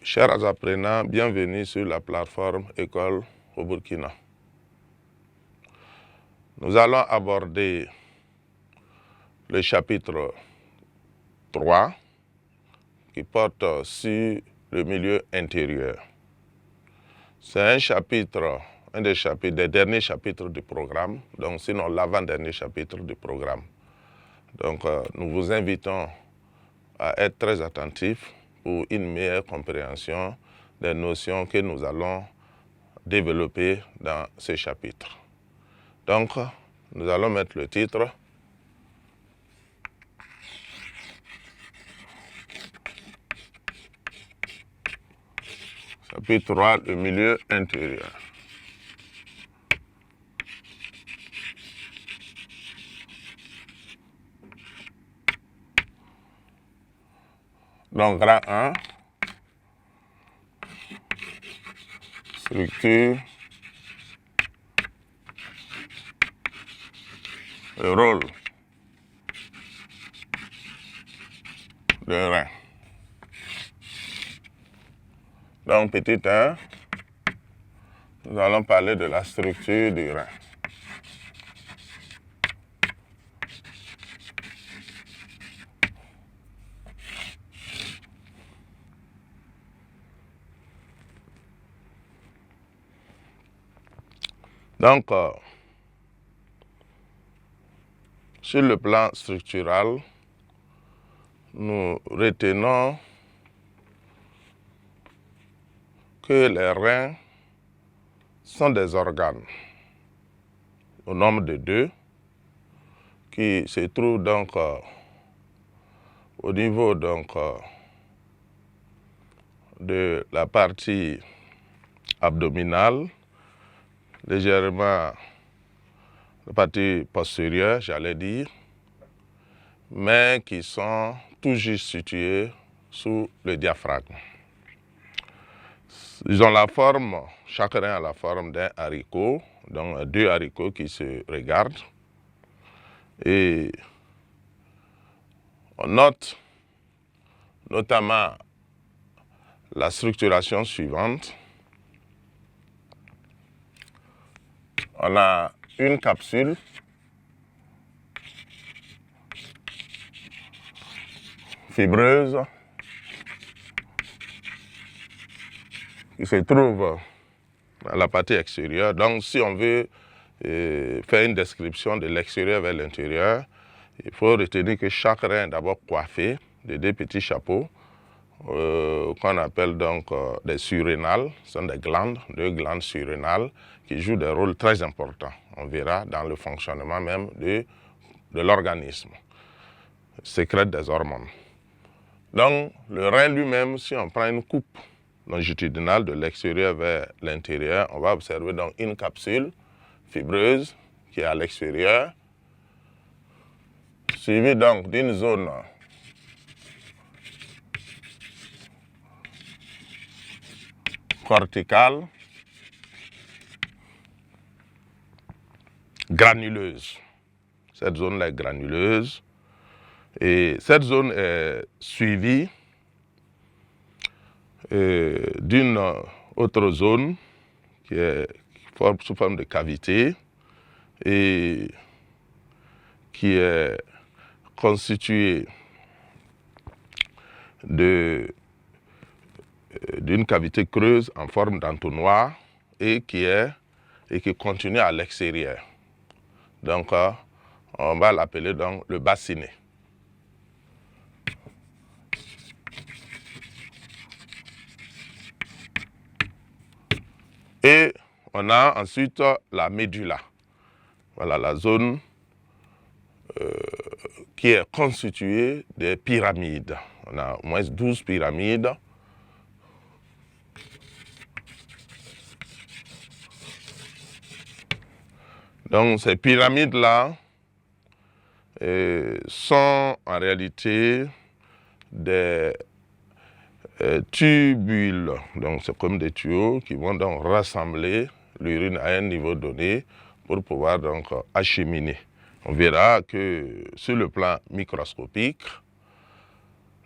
Chers apprenants, bienvenue sur la plateforme École au Burkina. Nous allons aborder le chapitre 3 qui porte sur le milieu intérieur. C'est un des derniers chapitres du programme, donc sinon l'avant-dernier chapitre du programme. Donc nous vous invitons à être très attentifs pour une meilleure compréhension des notions que nous allons développer dans ce chapitre. Donc, nous allons mettre le titre. Chapitre 3, le milieu intérieur. Donc, grand 1, structure, le rôle de rein. Donc, petit 1, nous allons parler de la structure du rein. Donc, sur le plan structural, nous retenons que les reins sont des organes au nombre de 2 qui se trouvent donc au niveau de la partie abdominale, légèrement la partie postérieure, j'allais dire, mais qui sont tout juste situés sous le diaphragme. Ils ont la forme, chaque rein a la forme d'un haricot, donc 2 haricots qui se regardent. Et on note notamment la structuration suivante. On a une capsule fibreuse qui se trouve à la partie extérieure. Donc, si on veut faire une description de l'extérieur vers l'intérieur, il faut retenir que chaque rein est d'abord coiffé de 2 petits chapeaux qu'on appelle donc des surrénales. Ce sont des glandes, 2 glandes surrénales qui jouent des rôles très importants. On verra dans le fonctionnement même de l'organisme. Sécrète des hormones. Donc, le rein lui-même, si on prend une coupe longitudinale de l'extérieur vers l'intérieur, on va observer donc une capsule fibreuse qui est à l'extérieur, suivie donc d'une zone corticale granuleuse. Cette zone-là est granuleuse et cette zone est suivie d'une autre zone qui est sous forme de cavité et qui est constituée d'une cavité creuse en forme d'entonnoir et qui continue à l'extérieur. Donc, on va l'appeler donc le bassinet. Et on a ensuite la médulla. Voilà la zone qui est constituée des pyramides. On a au moins 12 pyramides. Donc ces pyramides-là sont en réalité des tubules. Donc c'est comme des tuyaux qui vont donc rassembler l'urine à un niveau donné pour pouvoir donc acheminer. On verra que sur le plan microscopique,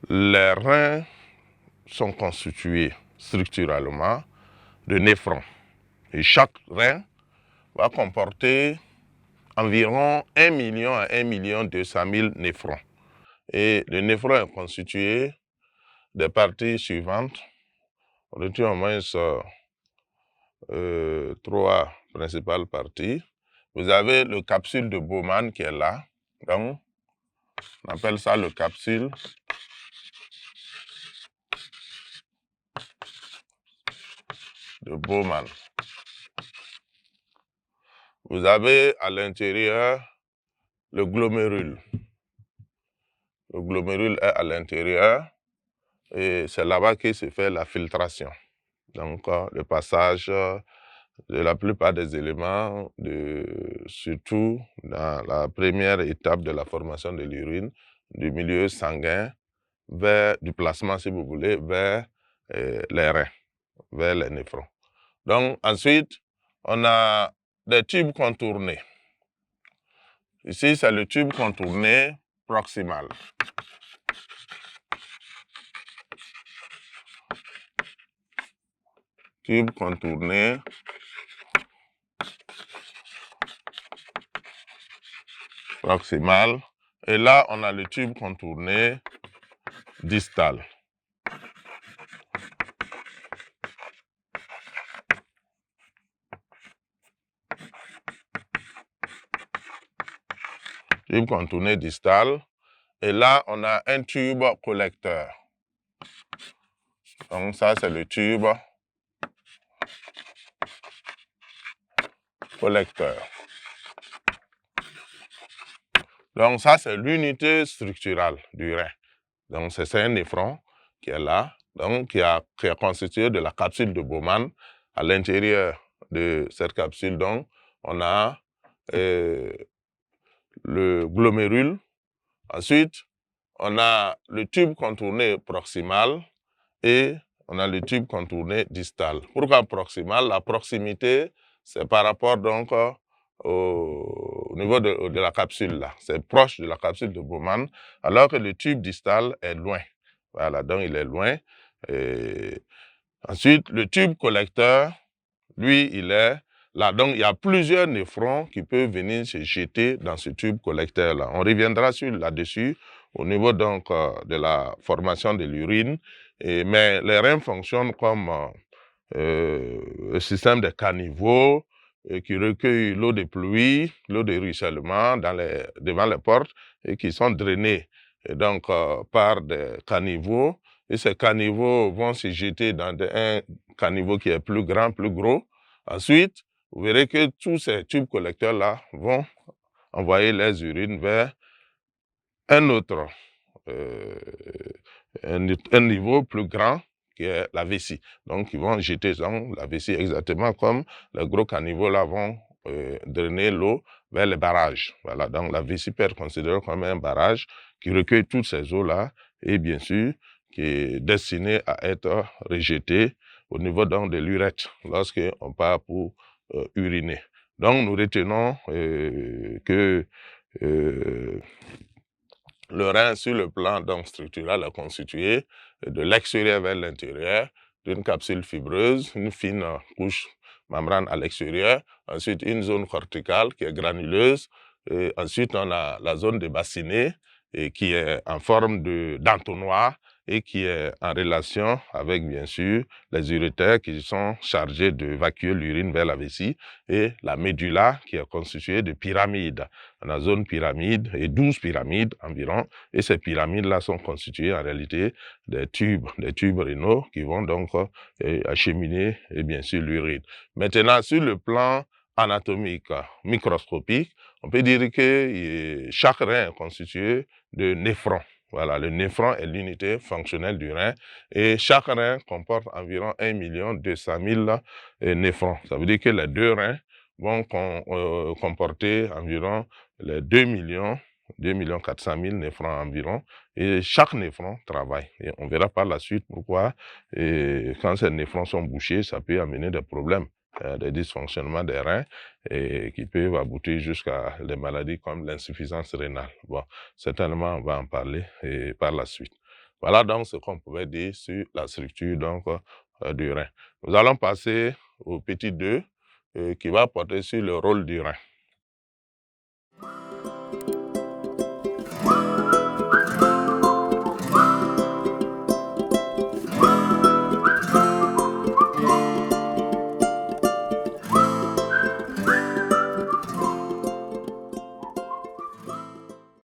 les reins sont constitués structurellement de néphrons. Et chaque rein va comporter environ 1 million à 1,2 million néphrons. Et le néphron est constitué des parties suivantes. On retient au moins 3 principales parties. Vous avez le capsule de Bowman qui est là. Donc, on appelle ça le capsule de Bowman. Vous avez à l'intérieur le glomérule. Le glomérule est à l'intérieur et c'est là-bas que se fait la filtration. Donc, le passage de la plupart des éléments, surtout dans la première étape de la formation de l'urine, du milieu sanguin du plasma, si vous voulez, vers les reins, vers les néphrons. Donc, ensuite, on a des tubes contournés. Ici, c'est le tube contourné proximal. Tube contourné proximal. Et là, on a le tube contourné distal. Tube contourné distal. Et là, on a un tube collecteur. Donc ça, c'est le tube collecteur. Donc ça, c'est l'unité structurale du rein. Donc c'est un néphron qui est là, donc qui est constitué de la capsule de Bowman. À l'intérieur de cette capsule, donc, on a le glomérule. Ensuite, on a le tube contourné proximal et on a le tube contourné distal. Pourquoi proximal? La proximité, c'est par rapport donc au niveau de la capsule là. C'est proche de la capsule de Bowman, alors que le tube distal est loin. Voilà, donc il est loin. Et ensuite, le tube collecteur, lui, il est là. Donc, il y a plusieurs néphrons qui peuvent venir se jeter dans ce tube collecteur-là. On reviendra là-dessus au niveau donc de la formation de l'urine. Mais les reins fonctionnent comme un système de caniveaux qui recueille l'eau de pluie, l'eau de ruissellement devant les portes et qui sont drainés donc, par des caniveaux. Et ces caniveaux vont se jeter dans un caniveau qui est plus grand, plus gros. Ensuite, vous verrez que tous ces tubes collecteurs-là vont envoyer les urines vers un autre, un niveau plus grand qui est la vessie. Donc, ils vont jeter dans la vessie exactement comme les gros caniveaux-là vont drainer l'eau vers les barrages. Voilà, donc la vessie peut être considérée comme un barrage qui recueille toutes ces eaux-là et bien sûr qui est destiné à être rejeté au niveau donc de l'urètre lorsqu'on part pour uriner. Donc, nous retenons que le rein, sur le plan donc, structural, est constitué de l'extérieur vers l'intérieur, d'une capsule fibreuse, une fine couche membrane à l'extérieur, ensuite une zone corticale qui est granuleuse, et ensuite on a la zone de bassinet et qui est en forme d'entonnoir et qui est en relation avec, bien sûr, les urétères qui sont chargés d'évacuer l'urine vers la vessie et la médulla qui est constituée de pyramides. On a zone pyramide et 12 pyramides environ et ces pyramides-là sont constituées en réalité des tubes rénaux qui vont donc acheminer et bien sûr l'urine. Maintenant, sur le plan anatomique, microscopique, on peut dire que chaque rein est constitué de néphrons. Voilà, le néphron est l'unité fonctionnelle du rein et chaque rein comporte environ 1,2 million néphrons. Ça veut dire que les deux reins vont comporter environ les 2,4 millions néphrons environ et chaque néphron travaille. Et on verra par la suite pourquoi quand ces néphrons sont bouchés, ça peut amener des problèmes, des dysfonctionnements des reins et qui peuvent aboutir jusqu'à des maladies comme l'insuffisance rénale. Bon, certainement, on va en parler par la suite. Voilà donc ce qu'on pouvait dire sur la structure donc, du rein. Nous allons passer au petit 2 qui va porter sur le rôle du rein.